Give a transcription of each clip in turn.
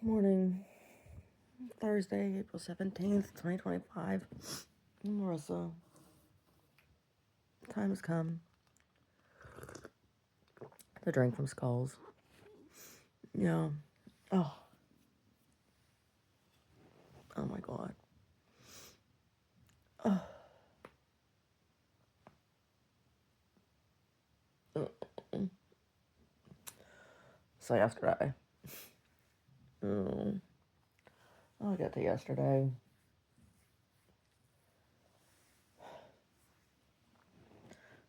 Morning, Thursday, April 17th, 2025. Marissa, time has come to drink from skulls. Yeah. Oh, oh my God. Oh. So yesterday. I'll get to yesterday.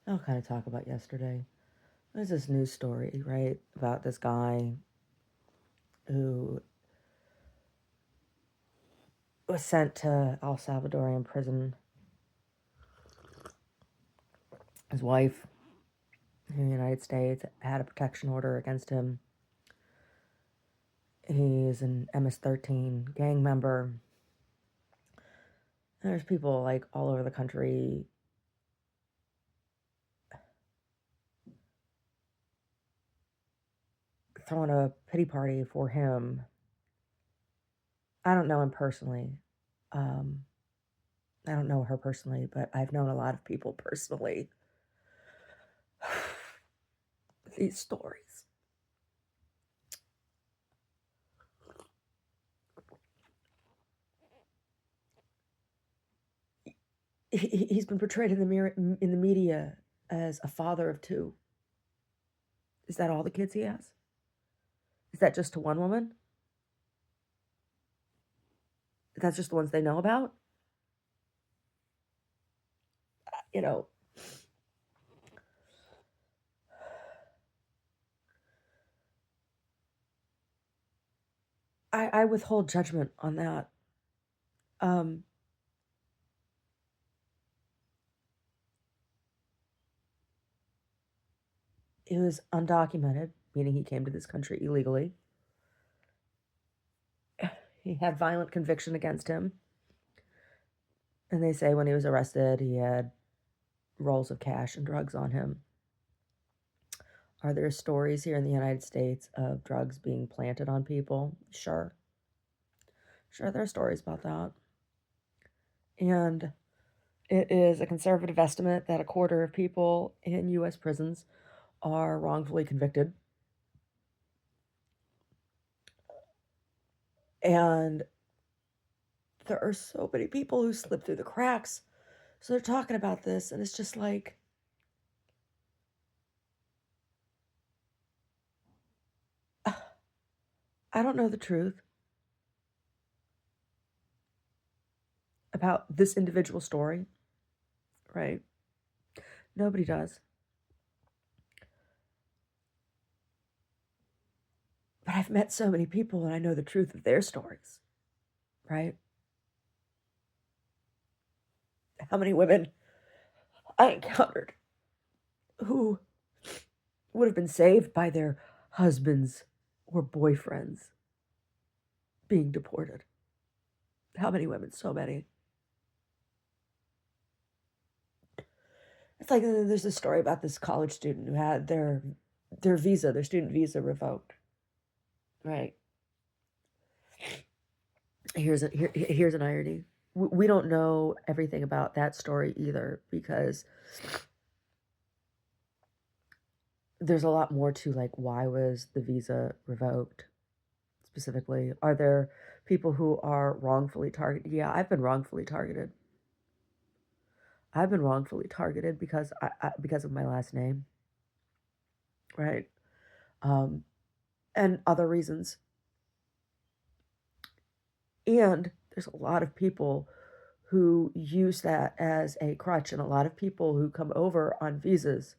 I'll kind of talk about yesterday. There's this news story, right, about this guy who was sent to El Salvadorian prison. His wife in the United States had a protection order against him. He's an MS-13 gang member. And there's people like all over the country throwing a pity party for him. I don't know him personally. I don't know her personally, but I've known a lot of people personally. These stories. He's been portrayed in the media as a father of two. Is that all the kids he has? Is that just to one woman? That's just the ones they know about? You know, I withhold judgment on that. It was undocumented, meaning he came to this country illegally. He had violent conviction against him. And they say when he was arrested, he had rolls of cash and drugs on him. Are there stories here in the United States of drugs being planted on people? Sure. Sure, there are stories about that. And it is a conservative estimate that a quarter of people in U.S. prisons are wrongfully convicted. And there are so many people who slip through the cracks. So they're talking about this, and it's just like, I don't know the truth about this individual story, right? Nobody does. But I've met so many people and I know the truth of their stories, right? How many women I encountered who would have been saved by their husbands or boyfriends being deported. How many women? So many. It's like there's a story about this college student who had their student visa revoked. Right. Here's an irony. We don't know everything about that story either because there's a lot more to like why was the visa revoked specifically. Are there people who are wrongfully targeted? Yeah, I've been wrongfully targeted. I've been wrongfully targeted because because of my last name, right? And other reasons. And there's a lot of people who use that as a crutch, and a lot of people who come over on visas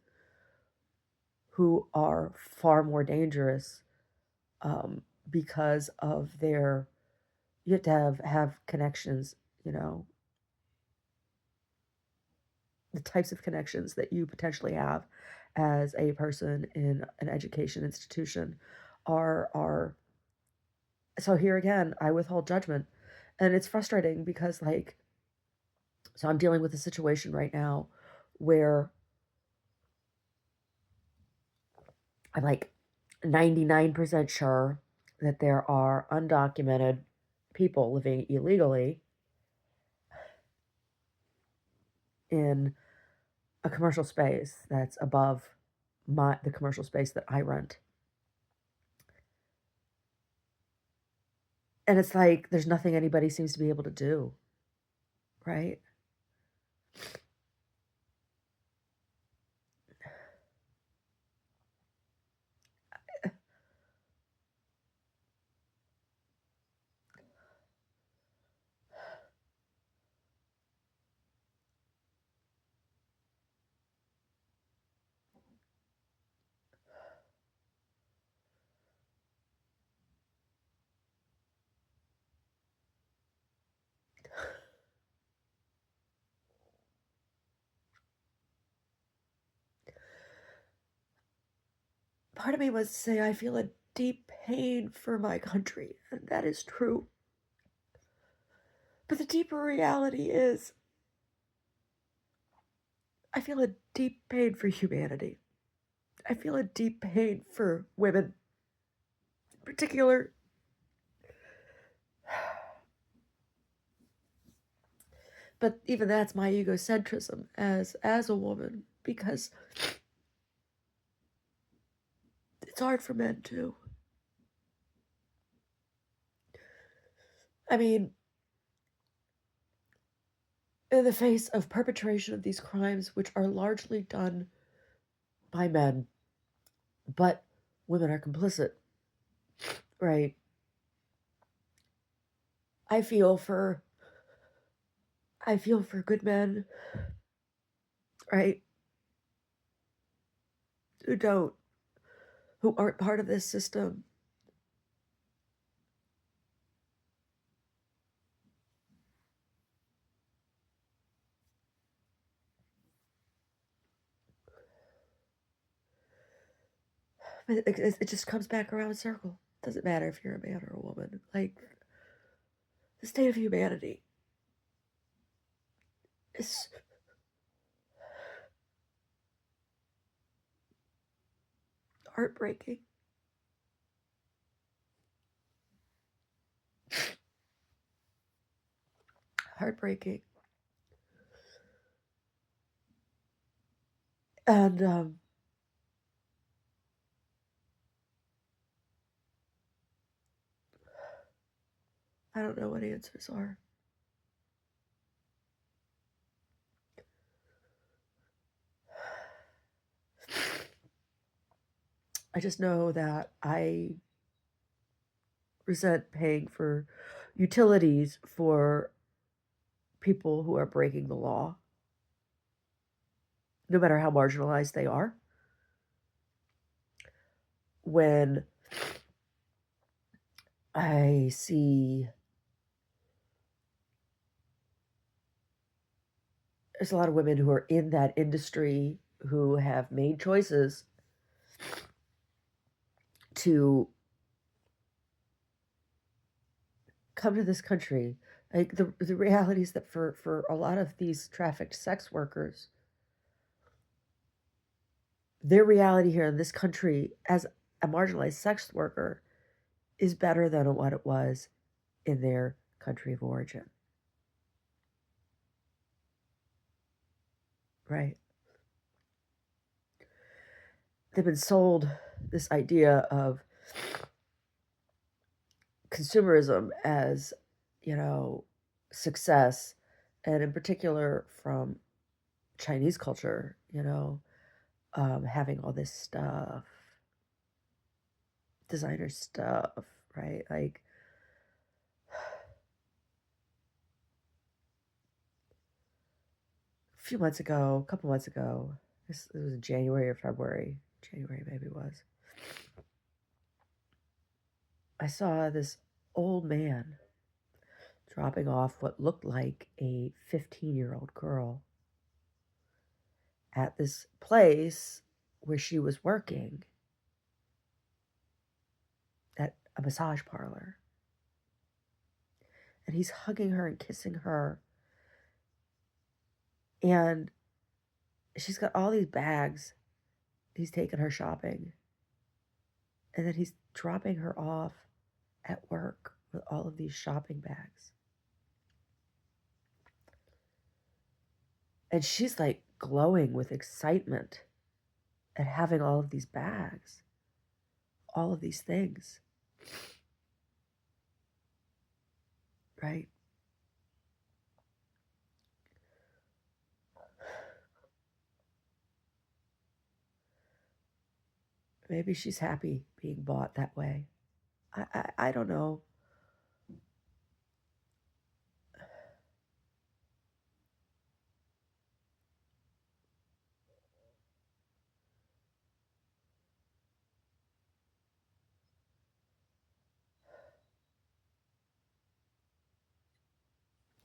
who are far more dangerous because of their, you have to have connections, you know, the types of connections that you potentially have as a person in an education institution are so here again I withhold judgment. And it's frustrating because like, so I'm dealing with a situation right now where I'm like 99% sure that there are undocumented people living illegally in a commercial space that's above the commercial space that I rent. And it's like there's nothing anybody seems to be able to do, right? Part of me wants to say I feel a deep pain for my country, and that is true. But the deeper reality is I feel a deep pain for humanity. I feel a deep pain for women in particular. But even that's my egocentrism as a woman, because it's hard for men too. I mean, in the face of perpetration of these crimes, which are largely done by men, but women are complicit, right? I feel for good men, right? Who aren't part of this system. It just comes back around in circle. Doesn't matter if you're a man or a woman. Like, the state of humanity is heartbreaking. Heartbreaking. And I don't know what answers are. I just know that I resent paying for utilities for people who are breaking the law, no matter how marginalized they are. When I see there's a lot of women who are in that industry who have made choices to come to this country. Like, the reality is that for a lot of these trafficked sex workers, their reality here in this country as a marginalized sex worker is better than what it was in their country of origin. Right? They've been sold this idea of consumerism as, success, and in particular from Chinese culture, having all this stuff, designer stuff, right? Like, a couple months ago, it was in January or February, January maybe it was, I saw this old man dropping off what looked like a 15-year-old girl at this place where she was working at a massage parlor. And he's hugging her and kissing her. And she's got all these bags. He's taking her shopping. And then he's dropping her off at work with all of these shopping bags. And she's like glowing with excitement at having all of these bags, all of these things. Right? Maybe she's happy being bought that way. I don't know.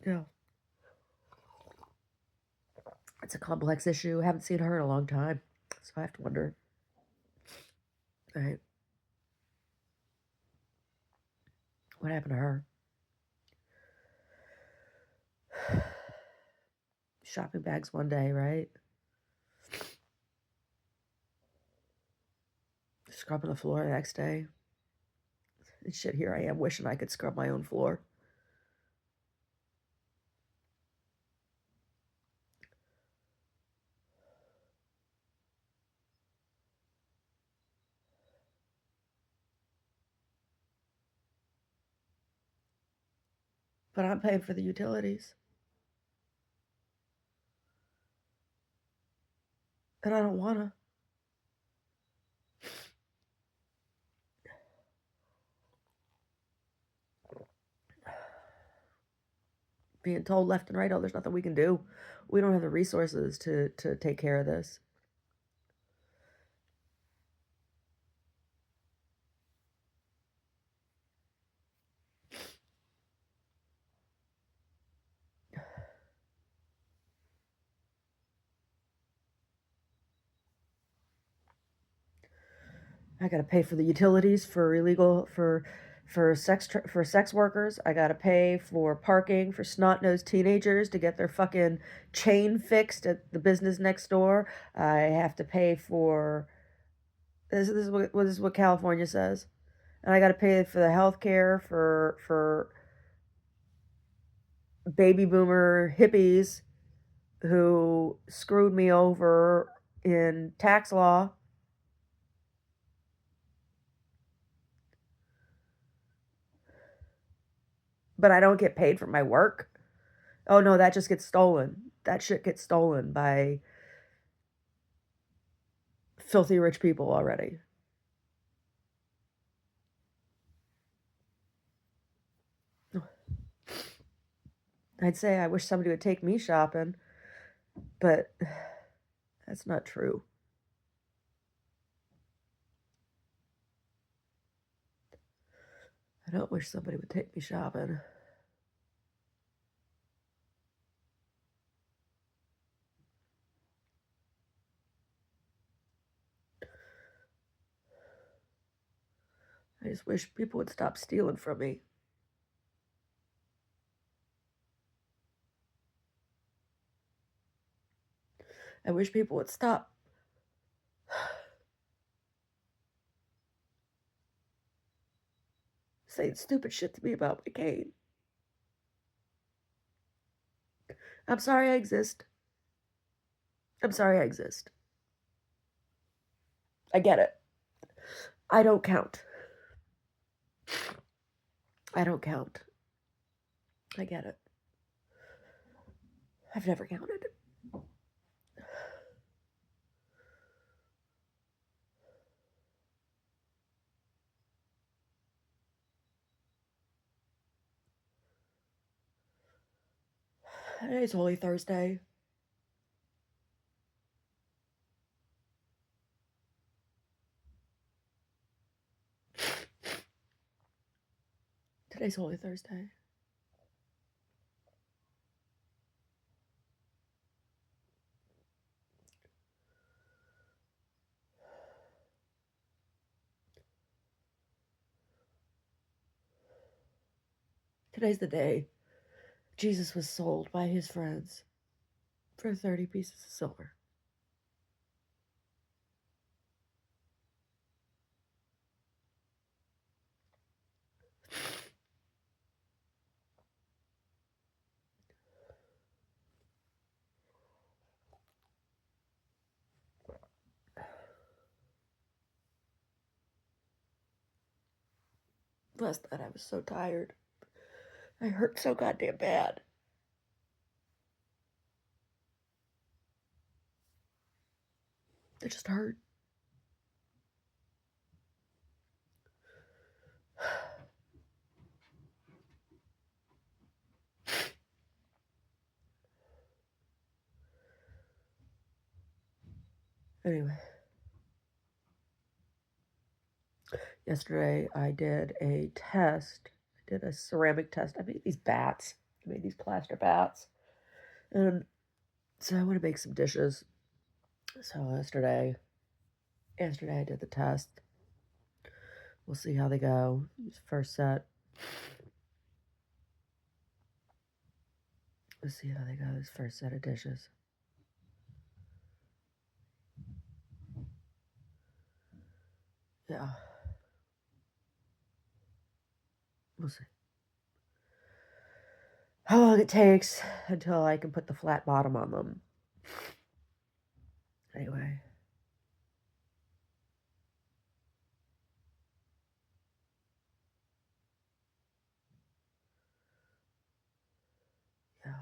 Yeah. It's a complex issue. I haven't seen her in a long time. So I have to wonder. Right? What happened to her? Shopping bags one day, right? Scrubbing the floor the next day. And shit, here I am wishing I could scrub my own floor. But I'm paying for the utilities. And I don't want to. Being told left and right, oh, there's nothing we can do. We don't have the resources to take care of this. I got to pay for the utilities for illegal for sex workers. I got to pay for parking for snot-nosed teenagers to get their fucking chain fixed at the business next door. I have to pay for this is what California says. And I got to pay for the health care for baby boomer hippies who screwed me over in tax law. But I don't get paid for my work. Oh no, that just gets stolen. That shit gets stolen by filthy rich people already. I'd say I wish somebody would take me shopping, but that's not true. I don't wish somebody would take me shopping. I just wish people would stop stealing from me. I wish people would stop saying stupid shit to me about my cane. I'm sorry I exist. I'm sorry I exist. I get it. I don't count. I don't count. I get it. I've never counted. Today's Holy Thursday. Today's Holy Thursday. Today's the day Jesus was sold by his friends for 30 pieces of silver. Last night I was so tired. I hurt so goddamn bad. It just hurt. Anyway. Yesterday I did a test. I did a ceramic test. I made these bats. I made these plaster bats. And so I want to make some dishes. So yesterday I did the test. We'll see how they go. First set. Let's see how they go. This first set of dishes. Yeah. We'll see how long it takes until I can put the flat bottom on them. Anyway. Yeah.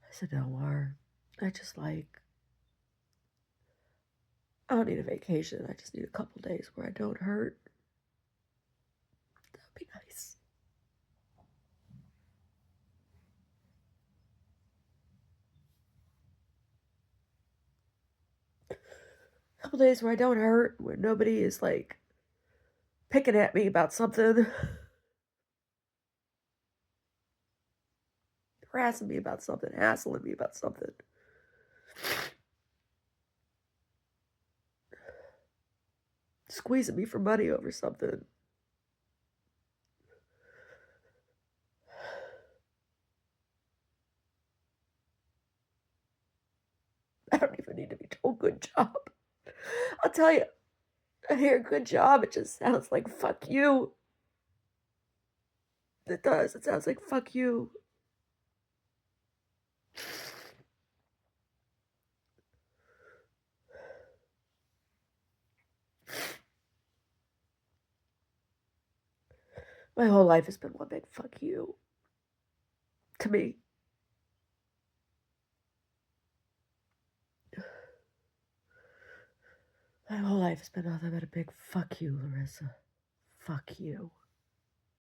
I said, don't worry. I don't need a vacation. I just need a couple days where I don't hurt. That would be nice. A couple days where I don't hurt, where nobody is like picking at me about something, harassing me about something, hassling me about something. Squeezing me for money over something. I don't even need to be told good job. I'll tell you, I hear good job, it just sounds like fuck you. It does. It sounds like fuck you. My whole life has been one big fuck you. To me. My whole life has been nothing but a big fuck you, Larissa. Fuck you.